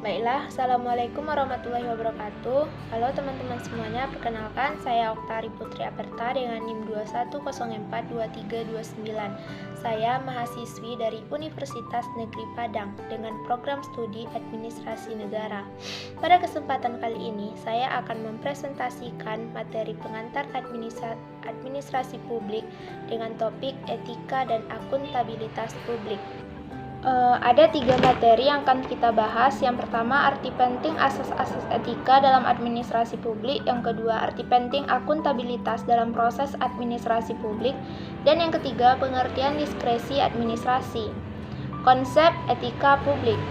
Baiklah, Assalamualaikum warahmatullahi wabarakatuh. Halo teman-teman semuanya, perkenalkan saya Oktari Putri Aperta dengan NIM 21042329. Saya mahasiswi dari Universitas Negeri Padang dengan program studi Administrasi Negara. Pada kesempatan kali ini, saya akan mempresentasikan materi pengantar administrasi publik dengan topik etika dan akuntabilitas publik. Ada 3 materi yang akan kita bahas. Yang pertama, arti penting asas-asas etika dalam administrasi publik. Yang kedua, arti penting akuntabilitas dalam proses administrasi publik. Dan yang ketiga, pengertian diskresi administrasi. Konsep etika publik.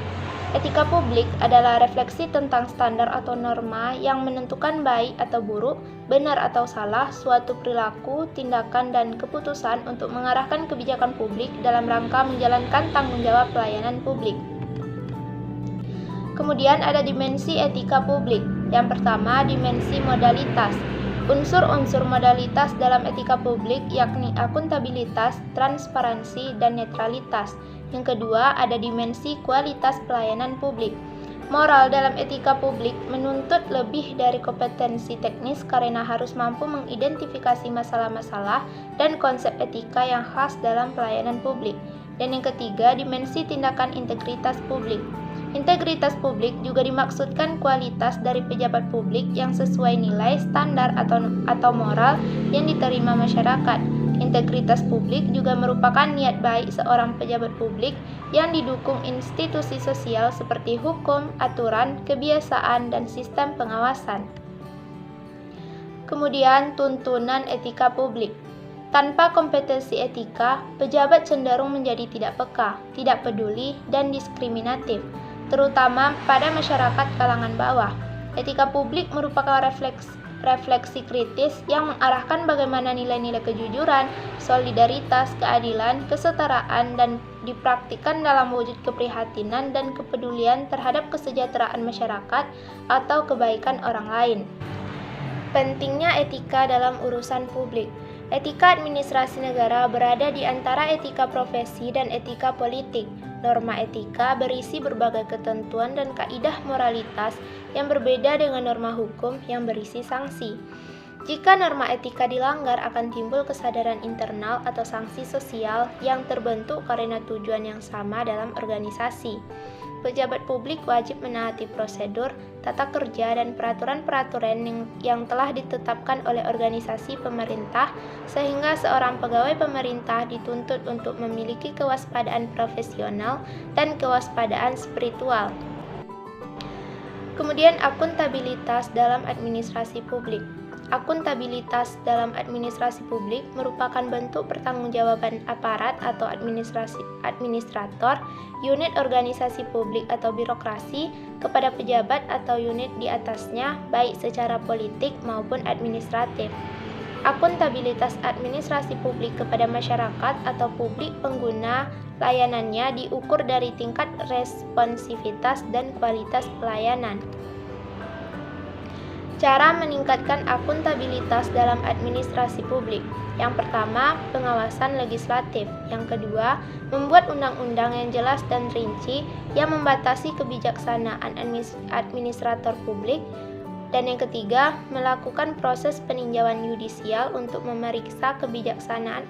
Etika publik adalah refleksi tentang standar atau norma yang menentukan baik atau buruk, benar atau salah suatu perilaku, tindakan, dan keputusan untuk mengarahkan kebijakan publik dalam rangka menjalankan tanggung jawab pelayanan publik. Kemudian ada dimensi etika publik. Yang pertama, dimensi modalitas. Unsur-unsur modalitas dalam etika publik yakni akuntabilitas, transparansi, dan netralitas. Yang kedua, ada dimensi kualitas pelayanan publik. Moral dalam etika publik menuntut lebih dari kompetensi teknis karena harus mampu mengidentifikasi masalah-masalah dan konsep etika yang khas dalam pelayanan publik. Dan yang ketiga, dimensi tindakan integritas publik. Integritas publik juga dimaksudkan kualitas dari pejabat publik yang sesuai nilai, standar, atau moral yang diterima masyarakat. Integritas publik juga merupakan niat baik seorang pejabat publik yang didukung institusi sosial seperti hukum, aturan, kebiasaan, dan sistem pengawasan. Kemudian, tuntunan etika publik. Tanpa kompetensi etika, pejabat cenderung menjadi tidak peka, tidak peduli, dan diskriminatif, terutama pada masyarakat kalangan bawah. Etika publik merupakan refleksi kritis yang mengarahkan bagaimana nilai-nilai kejujuran, solidaritas, keadilan, kesetaraan, dan dipraktikkan dalam wujud keprihatinan dan kepedulian terhadap kesejahteraan masyarakat atau kebaikan orang lain. Pentingnya etika dalam urusan publik. Etika administrasi negara berada di antara etika profesi dan etika politik. Norma etika berisi berbagai ketentuan dan kaidah moralitas yang berbeda dengan norma hukum yang berisi sanksi. Jika norma etika dilanggar akan timbul kesadaran internal atau sanksi sosial yang terbentuk karena tujuan yang sama dalam organisasi. Pejabat publik wajib menaati prosedur, tata kerja, dan peraturan-peraturan yang telah ditetapkan oleh organisasi pemerintah, sehingga seorang pegawai pemerintah dituntut untuk memiliki kewaspadaan profesional dan kewaspadaan spiritual. Kemudian, akuntabilitas dalam administrasi publik. Akuntabilitas dalam administrasi publik merupakan bentuk pertanggungjawaban aparat atau administrator, unit organisasi publik atau birokrasi kepada pejabat atau unit di atasnya, baik secara politik maupun administratif. Akuntabilitas administrasi publik kepada masyarakat atau publik pengguna layanannya diukur dari tingkat responsivitas dan kualitas pelayanan. Cara meningkatkan akuntabilitas dalam administrasi publik. Yang pertama, pengawasan legislatif. Yang kedua, membuat undang-undang yang jelas dan rinci yang membatasi kebijaksanaan administrator publik. Dan yang ketiga, melakukan proses peninjauan yudisial untuk memeriksa kebijaksanaan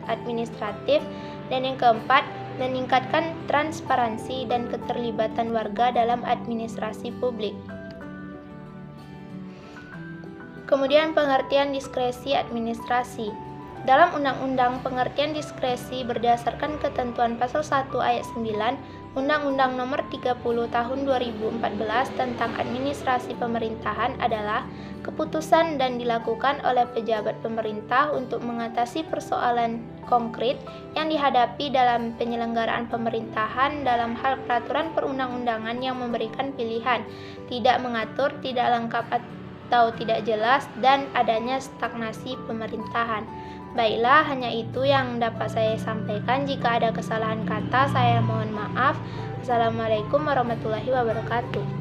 administratif. Dan yang keempat, meningkatkan transparansi dan keterlibatan warga dalam administrasi publik. Kemudian pengertian diskresi administrasi. Dalam Undang-Undang Pengertian Diskresi berdasarkan ketentuan Pasal 1 Ayat 9 Undang-Undang Nomor 30 Tahun 2014 tentang Administrasi Pemerintahan adalah keputusan dan dilakukan oleh pejabat pemerintah untuk mengatasi persoalan konkret yang dihadapi dalam penyelenggaraan pemerintahan dalam hal peraturan perundang-undangan yang memberikan pilihan, tidak mengatur, tidak lengkap atau tidak jelas, dan adanya stagnasi pemerintahan. Baiklah, hanya itu yang dapat saya sampaikan. Jika ada kesalahan kata, saya mohon maaf. Assalamualaikum warahmatullahi wabarakatuh.